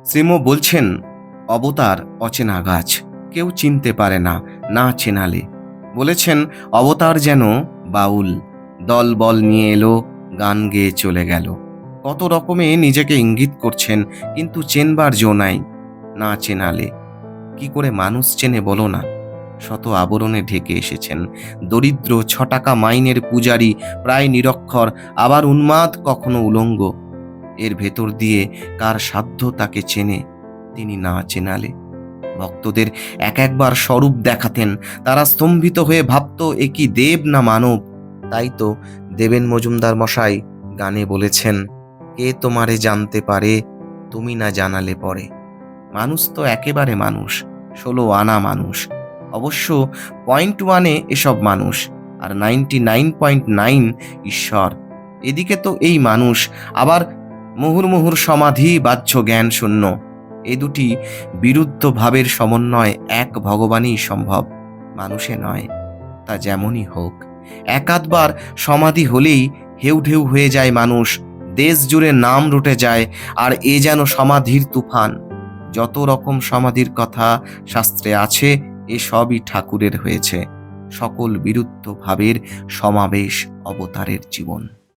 শ্রীম বলছেন, অবতার অচেনা গাছ, কেউ চিনতে পারে না, না চেনালে। বলেছেন, অবতার যেন বাউল, দল বল নিয়ে এলো, গান গেয়ে চলে গেল। কত রকমে নিজেকে ইঙ্গিত করছেন, কিন্তু চেনবার জো নাই, না চেনালে। কি করে মানুষ চেনে বলো না? শত আবরণে ঢেকে এসেছেন, দরিদ্র 6 টাকা মাইনের পূজারি, প্রায় নিরক্ষর, আবার উন্মাদ, কখনো উলঙ্গ। এর ভেতর দিয়ে কার সাধ্য তাকে চেনে, তিনি না চেনালে। ভক্তদের এক একবার স্বরূপ দেখাতেন, তারা স্তম্ভিত হয়ে ভাবত, এ কি দেব না মানব। তাই তো দেবেন মজুমদার মশাই গানে বলেছেন, কে তোমারে জানতে পারে, তুমি না জানালে পরে। মানুষ তো একেবারে মানুষ, 16 আনা মানুষ। অবশ্য 0.1 এসব মানুষ, আর 99.9 ঈশ্বর। এদিকে তো এই মানুষ, আবার মুহুর্মুহুর সমাধি, বাহ্য জ্ঞান শূন্য। এ দুটি বিরুদ্ধ ভাবের সমন্বয় এক ভগবানই সম্ভব, মানুষে নয়। তা যেমনই হোক, একাধবার সমাধি হলেই হেউ ঢেউ হয়ে যায় মানুষ, দেশ জুড়ে নাম রটে যায়। আর এ যেন সমাধির তুফান। যত রকম সমাধির কথা শাস্ত্রে আছে, এ সবই ঠাকুরের হয়েছে। সকল বিরুদ্ধ ভাবের সমাবেশ অবতারের জীবন।